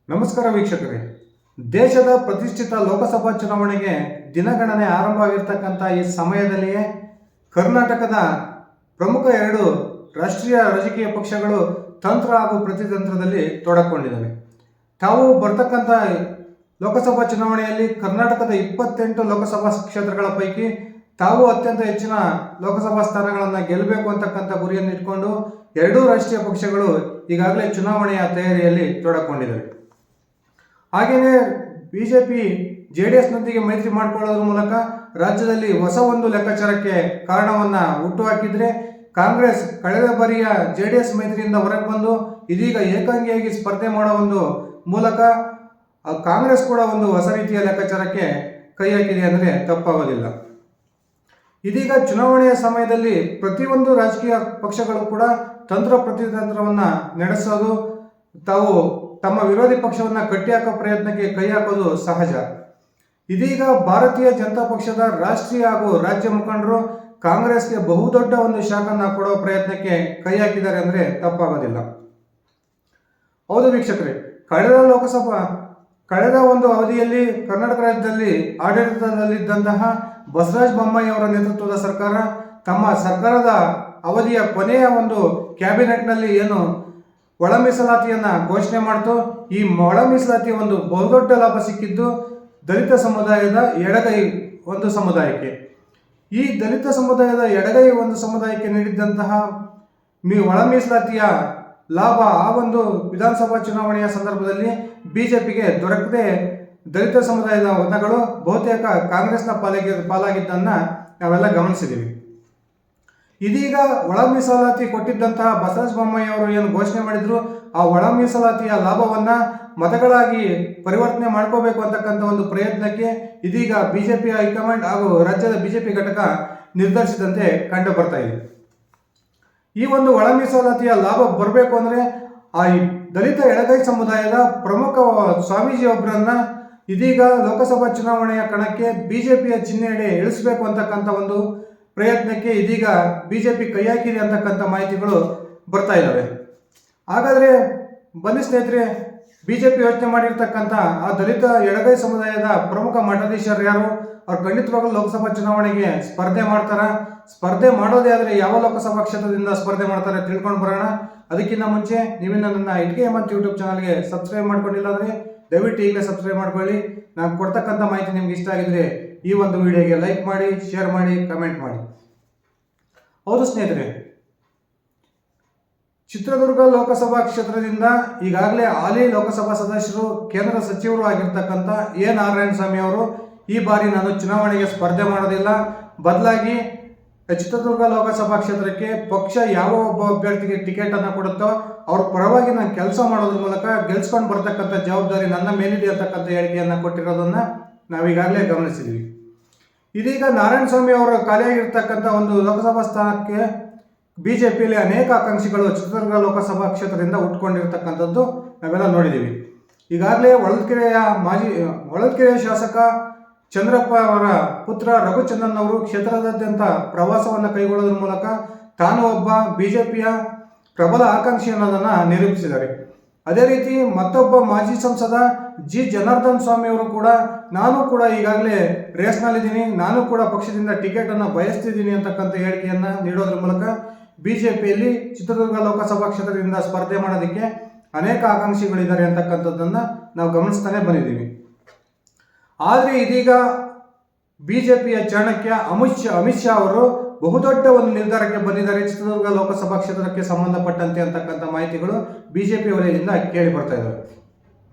ನಮಸ್ಕಾರ ವೀಕ್ಷಕರೇ. ದೇಶದ ಪ್ರತಿಷ್ಠಿತ ಲೋಕಸಭಾ ಚುನಾವಣೆಗೆ ದಿನಗಣನೆ ಆರಂಭವಾಗಿರ್ತಕ್ಕಂಥ ಈ ಸಮಯದಲ್ಲಿಯೇ ಕರ್ನಾಟಕದ ಪ್ರಮುಖ ಎರಡು ರಾಷ್ಟ್ರೀಯ ರಾಜಕೀಯ ಪಕ್ಷಗಳು ತಂತ್ರ ಹಾಗೂ ಪ್ರತಿತಂತ್ರದಲ್ಲಿ ತೊಡಕೊಂಡಿದ್ದಾವೆ. ತಾವು ಬರ್ತಕ್ಕಂಥ ಲೋಕಸಭಾ ಚುನಾವಣೆಯಲ್ಲಿ ಕರ್ನಾಟಕದ 28 ಲೋಕಸಭಾ ಕ್ಷೇತ್ರಗಳ ಪೈಕಿ ತಾವು ಅತ್ಯಂತ ಹೆಚ್ಚಿನ ಲೋಕಸಭಾ ಸ್ಥಾನಗಳನ್ನು ಗೆಲ್ಲಬೇಕು ಅಂತಕ್ಕಂಥ ಗುರಿಯನ್ನು ಇಟ್ಕೊಂಡು ಎರಡೂ ರಾಷ್ಟ್ರೀಯ ಪಕ್ಷಗಳು ಈಗಾಗಲೇ ಚುನಾವಣೆಯ ತಯಾರಿಯಲ್ಲಿ ತೊಡಕೊಂಡಿದ್ದಾವೆ. ಹಾಗೆಯೇ ಬಿಜೆಪಿ JDSನೊಂದಿಗೆ ಮೈತ್ರಿ ಮಾಡಿಕೊಳ್ಳೋದ್ರ ಮೂಲಕ ರಾಜ್ಯದಲ್ಲಿ ಹೊಸ ಒಂದು ಲೆಕ್ಕಾಚಾರಕ್ಕೆ ಕಾರಣವನ್ನು ಹುಟ್ಟುಹಾಕಿದರೆ, ಕಾಂಗ್ರೆಸ್ ಕಳೆದ ಬಾರಿಯ JDS ಮೈತ್ರಿಯಿಂದ ಹೊರಗೆ ಬಂದು ಇದೀಗ ಏಕಾಂಗಿಯಾಗಿ ಸ್ಪರ್ಧೆ ಮಾಡೋ ಒಂದು ಮೂಲಕ ಕಾಂಗ್ರೆಸ್ ಕೂಡ ಒಂದು ಹೊಸ ರೀತಿಯ ಲೆಕ್ಕಾಚಾರಕ್ಕೆ ಕೈ ಹಾಕಿದೆ ಅಂದರೆ ತಪ್ಪಾಗೋದಿಲ್ಲ. ಇದೀಗ ಚುನಾವಣೆಯ ಸಮಯದಲ್ಲಿ ಪ್ರತಿಯೊಂದು ರಾಜಕೀಯ ಪಕ್ಷಗಳು ಕೂಡ ತಂತ್ರ ಪ್ರತಿತಂತ್ರವನ್ನು ನಡೆಸೋದು, ತಾವು ತಮ್ಮ ವಿರೋಧಿ ಪಕ್ಷವನ್ನು ಕಟ್ಟಿಹಾಕೋ ಪ್ರಯತ್ನಕ್ಕೆ ಕೈ ಹಾಕೋದು ಸಹಜ. ಇದೀಗ ಭಾರತೀಯ ಜನತಾ ಪಕ್ಷದ ರಾಷ್ಟ್ರೀಯ ಹಾಗೂ ರಾಜ್ಯ ಮುಖಂಡರು ಕಾಂಗ್ರೆಸ್ಗೆ ಬಹುದೊಡ್ಡ ಒಂದು ಶಾಖನ್ನು ಕೊಡೋ ಪ್ರಯತ್ನಕ್ಕೆ ಕೈ ಹಾಕಿದ್ದಾರೆ ಅಂದರೆ ತಪ್ಪಾಗೋದಿಲ್ಲ. ಹೌದು ವೀಕ್ಷಕರೇ, ಕಳೆದ ಒಂದು ಅವಧಿಯಲ್ಲಿ ಕರ್ನಾಟಕ ರಾಜ್ಯದಲ್ಲಿ ಆಡಳಿತದಲ್ಲಿದ್ದಂತಹ ಬಸವರಾಜ ಬೊಮ್ಮಾಯಿ ಅವರ ನೇತೃತ್ವದ ಸರ್ಕಾರ ತಮ್ಮ ಸರ್ಕಾರದ ಅವಧಿಯ ಕೊನೆಯ ಒಂದು ಕ್ಯಾಬಿನೆಟ್ನಲ್ಲಿ ಏನು ಒಳ ಮೀಸಲಾತಿಯನ್ನು ಘೋಷಣೆ ಮಾಡ್ತು. ಈ ಒಳ ಮೀಸಲಾತಿಯ ಒಂದು ಬಹುದೊಡ್ಡ ಲಾಭ ಸಿಕ್ಕಿದ್ದು ದಲಿತ ಸಮುದಾಯದ ಎಡಗೈ ಒಂದು ಸಮುದಾಯಕ್ಕೆ. ಈ ದಲಿತ ಸಮುದಾಯದ ಎಡಗೈ ಒಂದು ಸಮುದಾಯಕ್ಕೆ ನೀಡಿದ್ದಂತಹ ಒಳ ಮೀಸಲಾತಿಯ ಲಾಭ ಆ ಒಂದು ವಿಧಾನಸಭಾ ಚುನಾವಣೆಯ ಸಂದರ್ಭದಲ್ಲಿ ಬಿಜೆಪಿಗೆ ದೊರಕದೆ ದಲಿತ ಸಮುದಾಯದ ಮತಗಳು ಬಹುತೇಕ ಕಾಂಗ್ರೆಸ್ನ ಪಾಲಾಗಿದ್ದನ್ನು ನಾವೆಲ್ಲ ಗಮನಿಸಿದ್ದೀವಿ. ಇದೀಗ ಒಳ ಮೀಸಲಾತಿ ಕೊಟ್ಟಿದ್ದಂತಹ ಬಸವರಾಜ ಬೊಮ್ಮಾಯಿ ಅವರು ಏನು ಘೋಷಣೆ ಮಾಡಿದ್ರು, ಆ ಒಳ ಮೀಸಲಾತಿಯ ಲಾಭವನ್ನು ಮತಗಳಾಗಿ ಪರಿವರ್ತನೆ ಮಾಡ್ಕೋಬೇಕು ಅಂತಕ್ಕಂಥ ಒಂದು ಪ್ರಯತ್ನಕ್ಕೆ ಇದೀಗ ಬಿಜೆಪಿ ಹೈಕಮಾಂಡ್ ಹಾಗೂ ರಾಜ್ಯದ ಬಿಜೆಪಿ ಘಟಕ ನಿರ್ಧರಿಸಿದಂತೆ ಕಂಡು ಬರ್ತಾ ಇದೆ. ಈ ಒಂದು ಒಳ ಮೀಸಲಾತಿಯ ಲಾಭ ಬರಬೇಕು ಅಂದರೆ ಆ ದಲಿತ ಎಡಗೈ ಸಮುದಾಯದ ಪ್ರಮುಖ ಸ್ವಾಮೀಜಿಯೊಬ್ಬರನ್ನ ಇದೀಗ ಲೋಕಸಭಾ ಚುನಾವಣೆಯ ಕಣಕ್ಕೆ ಬಿಜೆಪಿಯ ಚಿಹ್ನೆಯಡಿ ಇಳಿಸಬೇಕು ಅಂತಕ್ಕಂಥ ಒಂದು ಪ್ರಯತ್ನಕ್ಕೆ ಇದೀಗ ಬಿಜೆಪಿ ಕೈ ಹಾಕಿದೆ ಅಂತಕ್ಕಂಥ ಮಾಹಿತಿಗಳು ಬರ್ತಾ ಇದ್ದಾವೆ. ಹಾಗಾದರೆ ಬನ್ನಿ ಸ್ನೇಹಿತರೆ, ಬಿಜೆಪಿ ಯೋಚನೆ ಮಾಡಿರ್ತಕ್ಕಂಥ ಆ ದಲಿತ ಎಡಗೈ ಸಮುದಾಯದ ಪ್ರಮುಖ ಮಠಾಧೀಶರು ಯಾರು, ಅವ್ರು ಖಂಡಿತವಾಗಲೂ ಲೋಕಸಭಾ ಚುನಾವಣೆಗೆ ಸ್ಪರ್ಧೆ ಮಾಡ್ತಾರ. ಸ್ಪರ್ಧೆ ಮಾಡೋದೇ ಆದರೆ ಯಾವ ಲೋಕಸಭಾ ಕ್ಷೇತ್ರದಿಂದ ಸ್ಪರ್ಧೆ ಮಾಡ್ತಾರೆ ತಿಳ್ಕೊಂಡು ಬರೋಣ. ಅದಕ್ಕಿಂತ ಮುಂಚೆ ನೀವಿನ್ನ ನನ್ನ ಇಟ್ಕೆ ಹೇಮಂತ್ ಯೂಟ್ಯೂಬ್ ಚಾನಲ್ಗೆ ಸಬ್ಸ್ಕ್ರೈಬ್ ಮಾಡ್ಕೊಂಡಿಲ್ಲ ಅಂದರೆ ದಯವಿಟ್ಟು ಈಗಲೇ ಸಬ್ಸ್ಕ್ರೈಬ್ ಮಾಡ್ಕೊಳ್ಳಿ. ನಾನು ಕೊಡ್ತಕ್ಕಂಥ ಮಾಹಿತಿ ನಿಮ್ಗೆ ಇಷ್ಟ ಆಗಿದ್ರೆ ಈ ಒಂದು ವಿಡಿಯೋಗೆ ಲೈಕ್ ಮಾಡಿ, ಶೇರ್ ಮಾಡಿ, ಕಮೆಂಟ್ ಮಾಡಿ. ಹೌದು ಸ್ನೇಹಿತರೆ, ಚಿತ್ರದುರ್ಗ ಲೋಕಸಭಾ ಕ್ಷೇತ್ರದಿಂದ ಈಗಾಗಲೇ ಹಾಲಿ ಲೋಕಸಭಾ ಸದಸ್ಯರು, ಕೇಂದ್ರ ಸಚಿವರು ಆಗಿರ್ತಕ್ಕಂಥ ಎ ನಾರಾಯಣಸ್ವಾಮಿ ಅವರು ಈ ಬಾರಿ ನಾನು ಚುನಾವಣೆಗೆ ಸ್ಪರ್ಧೆ ಮಾಡೋದಿಲ್ಲ, ಬದಲಾಗಿ ಚಿತ್ರದುರ್ಗ ಲೋಕಸಭಾ ಕ್ಷೇತ್ರಕ್ಕೆ ಪಕ್ಷ ಯಾವ ಒಬ್ಬ ಅಭ್ಯರ್ಥಿಗೆ ಟಿಕೆಟ್ ಅನ್ನು ಕೊಡುತ್ತೋ ಅವ್ರ ಪರವಾಗಿ ನಾನು ಕೆಲಸ ಮಾಡೋದ್ರ ಮೂಲಕ ಗೆಲ್ಸ್ಕೊಂಡು ಬರ್ತಕ್ಕಂಥ ಜವಾಬ್ದಾರಿ ನನ್ನ ಮೇಲಿದೆ ಅಂತಕ್ಕಂಥ ಹೇಳಿಕೆಯನ್ನು ಕೊಟ್ಟಿರೋದನ್ನು ನಾವೀಗಾಗಲೇ ಗಮನಿಸಿದ್ವಿ. ಇದೀಗ ನಾರಾಯಣಸ್ವಾಮಿ ಅವರ ಖಾಲಿಯಾಗಿರ್ತಕ್ಕಂಥ ಒಂದು ಲೋಕಸಭಾ ಸ್ಥಾನಕ್ಕೆ ಬಿಜೆಪಿಯಲ್ಲಿ ಅನೇಕ ಆಕಾಂಕ್ಷಿಗಳು ಚಿತ್ರದುರ್ಗ ಲೋಕಸಭಾ ಕ್ಷೇತ್ರದಿಂದ ಉಟ್ಕೊಂಡಿರ್ತಕ್ಕಂಥದ್ದು ನಾವೆಲ್ಲ ನೋಡಿದ್ದೀವಿ. ಈಗಾಗಲೇ ಹೊಳಲ್ಕೆರೆಯ ಶಾಸಕ ಚಂದ್ರಪ್ಪ ಅವರ ಪುತ್ರ ರಘುಚಂದನ್ ಅವರು ಕ್ಷೇತ್ರದಾದ್ಯಂತ ಪ್ರವಾಸವನ್ನು ಕೈಗೊಳ್ಳೋದ್ರ ಮೂಲಕ ತಾನು ಒಬ್ಬ ಬಿಜೆಪಿಯ ಪ್ರಬಲ ಆಕಾಂಕ್ಷಿ ಅನ್ನೋದನ್ನು ನಿರೂಪಿಸಿದ್ದಾರೆ. ಅದೇ ರೀತಿ ಮತ್ತೊಬ್ಬ ಮಾಜಿ ಸಂಸದ ಜಿ ಜನಾರ್ದನ್ ಸ್ವಾಮಿ ಅವರು ಕೂಡ ನಾನು ಕೂಡ ಈಗಾಗಲೇ ರೇಸ್ನಲ್ಲಿದ್ದೀನಿ, ನಾನು ಕೂಡ ಪಕ್ಷದಿಂದ ಟಿಕೆಟನ್ನು ಬಯಸ್ತಿದ್ದೀನಿ ಅಂತಕ್ಕಂಥ ಹೇಳಿಕೆಯನ್ನು ನೀಡೋದ್ರ ಮೂಲಕ ಬಿಜೆಪಿಯಲ್ಲಿ ಚಿತ್ರದುರ್ಗ ಲೋಕಸಭಾ ಕ್ಷೇತ್ರದಿಂದ ಸ್ಪರ್ಧೆ ಮಾಡೋದಕ್ಕೆ ಅನೇಕ ಆಕಾಂಕ್ಷಿಗಳಿದ್ದಾರೆ ಅಂತಕ್ಕಂಥದ್ದನ್ನು ನಾವು ಗಮನಿಸ್ತಾನೆ ಬಂದಿದ್ದೀವಿ. ಆದರೆ ಇದೀಗ ಬಿಜೆಪಿಯ ಚಾಣಕ್ಯ ಅಮಿತ್ ಶಾ ಅವರು ಬಹುದೊಡ್ಡ ಒಂದು ನಿರ್ಧಾರಕ್ಕೆ ಬಂದಿದ್ದಾರೆ ಚಿತ್ರದುರ್ಗ ಲೋಕಸಭಾ ಕ್ಷೇತ್ರಕ್ಕೆ ಸಂಬಂಧಪಟ್ಟಂತೆ ಅಂತಕ್ಕಂಥ ಮಾಹಿತಿಗಳು ಬಿಜೆಪಿ ವಲಯದಿಂದ ಕೇಳಿ ಬರ್ತಾ ಇದ್ದಾವೆ.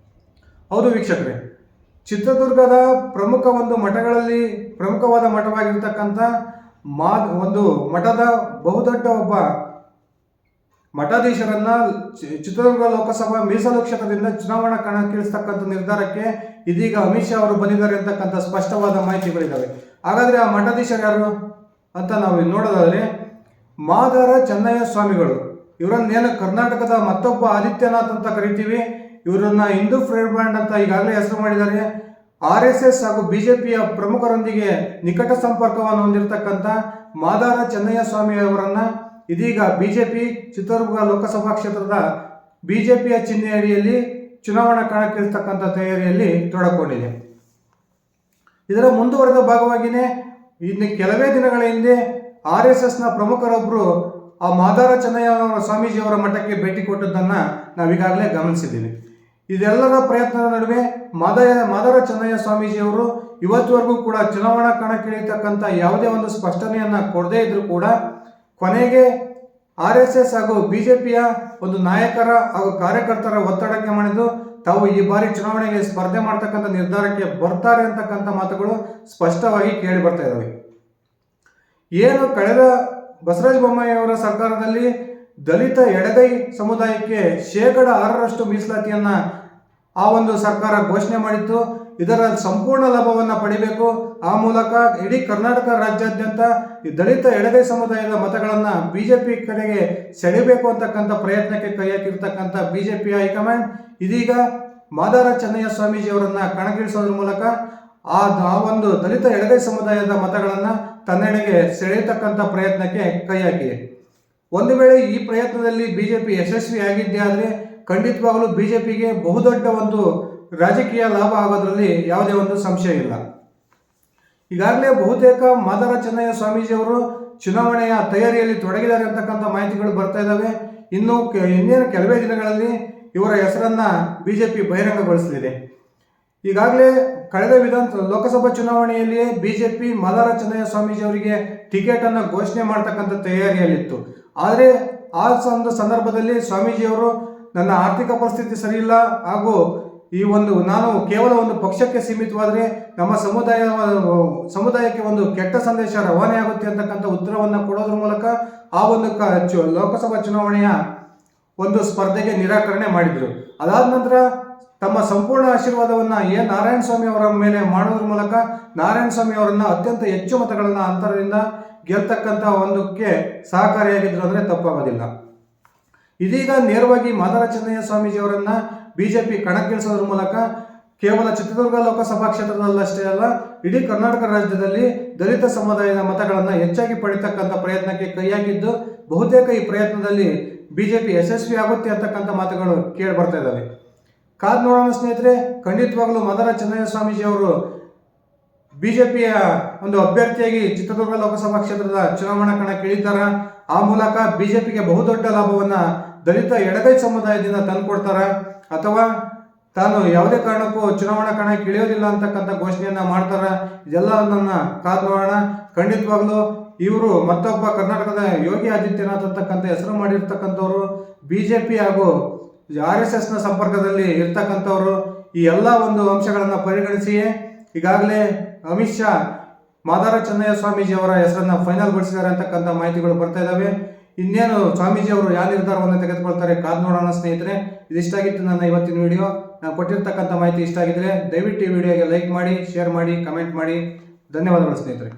ಹೌದು ವೀಕ್ಷಕರೇ, ಚಿತ್ರದುರ್ಗದ ಪ್ರಮುಖ ಒಂದು ಮಠಗಳಲ್ಲಿ ಪ್ರಮುಖವಾದ ಮಠವಾಗಿರ್ತಕ್ಕಂಥ ಒಂದು ಮಠದ ಬಹುದೊಡ್ಡ ಒಬ್ಬ ಮಠಾಧೀಶರನ್ನ ಚಿತ್ರದುರ್ಗ ಲೋಕಸಭಾ ಮೀಸಲು ಕ್ಷೇತ್ರದಿಂದ ಚುನಾವಣಾ ಕಣಕ್ಕಿಳಿಸ್ತಕ್ಕಂಥ ನಿರ್ಧಾರಕ್ಕೆ ಇದೀಗ ಅಮಿತ್ ಶಾ ಅವರು ಬಂದಿದ್ದಾರೆ ಅಂತಕ್ಕಂಥ ಸ್ಪಷ್ಟವಾದ ಮಾಹಿತಿಗಳಿದ್ದಾವೆ. ಹಾಗಾದರೆ ಆ ಮಠಾಧೀಶರು ಯಾರು ಅಂತ ನಾವು ನೋಡೋದಾದರೆ ಮಾದಾರ ಚೆನ್ನಯ್ಯ ಸ್ವಾಮಿಗಳು. ಇವರನ್ನೇನು ಕರ್ನಾಟಕದ ಮತ್ತೊಬ್ಬ ಆದಿತ್ಯನಾಥ್ ಅಂತ ಕರಿತೀವಿ. ಇವರನ್ನ ಹಿಂದೂ ಫ್ರೀಡಂ ಬ್ಯಾಂಡ್ ಅಂತ ಈಗಾಗಲೇ ಹೆಸರು ಮಾಡಿದ್ದಾರೆ. RSS ಹಾಗೂ ಬಿಜೆಪಿಯ ಪ್ರಮುಖರೊಂದಿಗೆ ನಿಕಟ ಸಂಪರ್ಕವನ್ನು ಹೊಂದಿರತಕ್ಕಂಥ ಮಾದಾರ ಚೆನ್ನಯ್ಯ ಸ್ವಾಮಿ ಅವರನ್ನು ಇದೀಗ ಬಿಜೆಪಿ ಚಿತ್ರದುರ್ಗ ಲೋಕಸಭಾ ಕ್ಷೇತ್ರದ ಬಿಜೆಪಿಯ ಚಿಹ್ನೆ ಅಡಿಯಲ್ಲಿ ಚುನಾವಣಾ ಕಣಕ್ಕಿಳಿಸ್ತಕ್ಕಂಥ ತಯಾರಿಯಲ್ಲಿ ತೊಡಕೊಂಡಿದೆ. ಇದರ ಮುಂದುವರೆದ ಭಾಗವಾಗಿಯೇ ಇನ್ನು ಕೆಲವೇ ದಿನಗಳ ಹಿಂದೆ RSSನ ಪ್ರಮುಖರೊಬ್ಬರು ಆ ಮಾದಾರ ಚೆನ್ನಯ್ಯ ಸ್ವಾಮೀಜಿಯವರ ಮಠಕ್ಕೆ ಭೇಟಿ ಕೊಟ್ಟದ್ದನ್ನು ನಾವೀಗಾಗಲೇ ಗಮನಿಸಿದ್ದೀವಿ. ಇದೆಲ್ಲರ ಪ್ರಯತ್ನದ ನಡುವೆ ಮಾದಾರ ಚೆನ್ನಯ್ಯ ಸ್ವಾಮೀಜಿಯವರು ಇವತ್ತುವರೆಗೂ ಕೂಡ ಚುನಾವಣಾ ಕಣಕ್ಕಿಳಿತಕ್ಕಂಥ ಯಾವುದೇ ಒಂದು ಸ್ಪಷ್ಟನೆಯನ್ನು ಕೊಡದೇ ಇದ್ರೂ ಕೂಡ ಕೊನೆಗೆ RSS ಹಾಗೂ BJPಯ ಒಂದು ನಾಯಕರ ಹಾಗೂ ಕಾರ್ಯಕರ್ತರ ಒತ್ತಡಕ್ಕೆ ಮಣಿದು ತಾವು ಈ ಬಾರಿ ಚುನಾವಣೆಗೆ ಸ್ಪರ್ಧೆ ಮಾಡ್ತಕ್ಕಂಥ ನಿರ್ಧಾರಕ್ಕೆ ಬರ್ತಾರೆ ಅಂತಕ್ಕಂಥ ಮಾತುಗಳು ಸ್ಪಷ್ಟವಾಗಿ ಕೇಳಿ ಬರ್ತಾ ಇದ್ದಾವೆ. ಏನು ಕಳೆದ ಬಸವರಾಜ ಬೊಮ್ಮಾಯಿ ಅವರ ಸರ್ಕಾರದಲ್ಲಿ ದಲಿತ ಎಡಗೈ ಸಮುದಾಯಕ್ಕೆ 6% ಮೀಸಲಾತಿಯನ್ನು ಆ ಒಂದು ಸರ್ಕಾರ ಘೋಷಣೆ ಮಾಡಿತ್ತು. ಇದರ ಸಂಪೂರ್ಣ ಲಾಭವನ್ನು ಪಡಿಬೇಕು, ಆ ಮೂಲಕ ಇಡೀ ಕರ್ನಾಟಕ ರಾಜ್ಯಾದ್ಯಂತ ಈ ದಲಿತ ಎಡಗೈ ಸಮುದಾಯದ ಮತಗಳನ್ನು BJP ಕಡೆಗೆ ಸೆಳೆಯಬೇಕು ಅಂತಕ್ಕಂಥ ಪ್ರಯತ್ನಕ್ಕೆ ಕೈ ಹಾಕಿರ್ತಕ್ಕಂಥ BJP ಹೈಕಮಾಂಡ್ ಇದೀಗ ಮಾದಾರ ಚೆನ್ನಯ್ಯ ಸ್ವಾಮೀಜಿಯವರನ್ನು ಕಣಕ್ಕಿಳಿಸೋದ್ರ ಮೂಲಕ ಆ ಒಂದು ದಲಿತ ಎಡಗೈ ಸಮುದಾಯದ ಮತಗಳನ್ನು ತನ್ನೆಡೆಗೆ ಸೆಳೆಯತಕ್ಕಂಥ ಪ್ರಯತ್ನಕ್ಕೆ ಕೈ ಹಾಕಿದೆ. ಒಂದು ವೇಳೆ ಈ ಪ್ರಯತ್ನದಲ್ಲಿ BJP ಯಶಸ್ವಿಯಾಗಿದ್ದೇ ಆದರೆ ಖಂಡಿತವಾಗಲೂ BJPಗೆ ಬಹುದೊಡ್ಡ ಒಂದು ರಾಜಕೀಯ ಲಾಭ ಆಗೋದ್ರಲ್ಲಿ ಯಾವುದೇ ಒಂದು ಸಂಶಯ ಇಲ್ಲ. ಈಗಾಗಲೇ ಬಹುತೇಕ ಮಾದಾರ ಚೆನ್ನಯ್ಯ ಸ್ವಾಮೀಜಿಯವರು ಚುನಾವಣೆಯ ತಯಾರಿಯಲ್ಲಿ ತೊಡಗಿದ್ದಾರೆ ಅಂತಕ್ಕಂಥ ಮಾಹಿತಿಗಳು ಬರ್ತಾ ಇದ್ದಾವೆ. ಇನ್ನೇನು ಕೆಲವೇ ದಿನಗಳಲ್ಲಿ ಇವರ ಹೆಸರನ್ನು BJP ಬಹಿರಂಗಗೊಳಿಸಲಿದೆ. ಈಗಾಗಲೇ ಕಳೆದ ಲೋಕಸಭಾ ಚುನಾವಣೆಯಲ್ಲಿಯೇ BJP ಮಾದಾರ ಚೆನ್ನಯ್ಯ ಸ್ವಾಮೀಜಿ ಅವರಿಗೆ ಟಿಕೆಟನ್ನು ಘೋಷಣೆ ಮಾಡ್ತಕ್ಕಂಥ ತಯಾರಿಯಲ್ಲಿತ್ತು. ಆದರೆ ಆ ಒಂದು ಸಂದರ್ಭದಲ್ಲಿ ಸ್ವಾಮೀಜಿಯವರು ನನ್ನ ಆರ್ಥಿಕ ಪರಿಸ್ಥಿತಿ ಸರಿಯಿಲ್ಲ ಹಾಗೂ ನಾನು ಕೇವಲ ಒಂದು ಪಕ್ಷಕ್ಕೆ ಸೀಮಿತವಾದರೆ ನಮ್ಮ ಸಮುದಾಯಕ್ಕೆ ಒಂದು ಕೆಟ್ಟ ಸಂದೇಶ ರವಾನೆ ಆಗುತ್ತೆ ಅಂತಕ್ಕಂಥ ಉತ್ತರವನ್ನು ಕೊಡೋದ್ರ ಮೂಲಕ ಆ ಒಂದು ಲೋಕಸಭಾ ಚುನಾವಣೆಯ ಒಂದು ಸ್ಪರ್ಧೆಗೆ ನಿರಾಕರಣೆ ಮಾಡಿದರು. ಅದಾದ ನಂತರ ತಮ್ಮ ಸಂಪೂರ್ಣ ಆಶೀರ್ವಾದವನ್ನು ನಾರಾಯಣ ಸ್ವಾಮಿ ಅವರ ಮೇಲೆ ಮಾಡೋದ್ರ ಮೂಲಕ ನಾರಾಯಣ ಸ್ವಾಮಿ ಅವರನ್ನು ಅತ್ಯಂತ ಹೆಚ್ಚು ಮತಗಳನ್ನು ಅಂತರದಿಂದ ಗೆಲ್ತಕ್ಕಂಥ ಒಂದಕ್ಕೆ ಸಹಕಾರಿಯಾಗಿದ್ರು ಅಂದರೆ ತಪ್ಪಾಗೋದಿಲ್ಲ. ಇದೀಗ ನೇರವಾಗಿ ಮಾದಾರ ಚೆನ್ನಯ್ಯ ಸ್ವಾಮೀಜಿಯವರನ್ನು BJP ಕಣಕ್ಕಿಳಿಸೋದ್ರ ಮೂಲಕ ಕೇವಲ ಚಿತ್ರದುರ್ಗ ಲೋಕಸಭಾ ಕ್ಷೇತ್ರದಲ್ಲಷ್ಟೇ ಅಲ್ಲ, ಇಡೀ ಕರ್ನಾಟಕ ರಾಜ್ಯದಲ್ಲಿ ದಲಿತ ಸಮುದಾಯದ ಮತಗಳನ್ನು ಹೆಚ್ಚಾಗಿ ಪಡಿತಕ್ಕಂಥ ಪ್ರಯತ್ನಕ್ಕೆ ಕೈ ಹಾಕಿದ್ದು ಬಹುತೇಕ ಈ ಪ್ರಯತ್ನದಲ್ಲಿ BJP ಯಶಸ್ವಿ ಆಗುತ್ತೆ ಅಂತಕ್ಕಂಥ ಮಾತುಗಳು ಕೇಳಿ ಬರ್ತಾ ಇದ್ದಾವೆ. ಕಾದ್ ನೋಡೋಣ ಸ್ನೇಹಿತರೆ, ಖಂಡಿತವಾಗಲೂ ಮಾದಾರ ಚೆನ್ನಯ್ಯ ಸ್ವಾಮೀಜಿ ಅವರು BJPಯ ಒಂದು ಅಭ್ಯರ್ಥಿಯಾಗಿ ಚಿತ್ರದುರ್ಗ ಲೋಕಸಭಾ ಕ್ಷೇತ್ರದ ಚುನಾವಣಾ ಕಣಕ್ಕೆ ಇಳಿತಾರ. ಆ ಮೂಲಕ BJPಗೆ ಬಹುದೊಡ್ಡ ಲಾಭವನ್ನು ದಲಿತ ಎಡಗೈ ಸಮುದಾಯದಿಂದ ತಂದುಕೊಡ್ತಾರ, ಅಥವಾ ತಾನು ಯಾವುದೇ ಕಾರಣಕ್ಕೂ ಚುನಾವಣಾ ಕಣಕ್ಕೆ ಇಳಿಯೋದಿಲ್ಲ ಅಂತಕ್ಕಂಥ ಘೋಷಣೆಯನ್ನು ಮಾಡ್ತಾರ. ಇದೆಲ್ಲವನ್ನ ಕಾದ್ ನೋಡೋಣ. ಖಂಡಿತವಾಗ್ಲೂ ಇವರು ಮತ್ತೊಬ್ಬ ಕರ್ನಾಟಕದ ಯೋಗಿ ಆದಿತ್ಯನಾಥ್ ಅಂತಕ್ಕಂಥ ಹೆಸರು ಮಾಡಿರ್ತಕ್ಕಂಥವ್ರು, BJP ಹಾಗೂ RSSನ ಸಂಪರ್ಕದಲ್ಲಿ ಇರ್ತಕ್ಕಂಥವ್ರು. ಈ ಎಲ್ಲ ಒಂದು ಅಂಶಗಳನ್ನು ಪರಿಗಣಿಸಿಯೇ ಈಗಾಗಲೇ ಅಮಿತ್ ಶಾ ಮಾದಾರ ಚೆನ್ನಯ್ಯ ಸ್ವಾಮೀಜಿ ಅವರ ಹೆಸರನ್ನು ಫೈನಲ್ಗೊಳಿಸಿದ್ದಾರೆ ಅಂತಕ್ಕಂಥ ಮಾಹಿತಿಗಳು ಬರ್ತಾ ಇದ್ದಾವೆ. ಇನ್ನೇನು ಸ್ವಾಮೀಜಿ ಅವರು ಯಾವ ನಿರ್ಧಾರವನ್ನು ತೆಗೆದುಕೊಳ್ತಾರೆ ಕಾದ್ ನೋಡೋಣ ಸ್ನೇಹಿತರೆ. ಇದಿಷ್ಟಾಗಿತ್ತು ನನ್ನ ಇವತ್ತಿನ ವಿಡಿಯೋ. ನಾನು ಕೊಟ್ಟಿರ್ತಕ್ಕಂಥ ಮಾಹಿತಿ ಇಷ್ಟ ಆಗಿದ್ರೆ ದಯವಿಟ್ಟು ಈ ವಿಡಿಯೋಗೆ ಲೈಕ್ ಮಾಡಿ, ಶೇರ್ ಮಾಡಿ, ಕಮೆಂಟ್ ಮಾಡಿ. ಧನ್ಯವಾದಗಳು ಸ್ನೇಹಿತರೆ.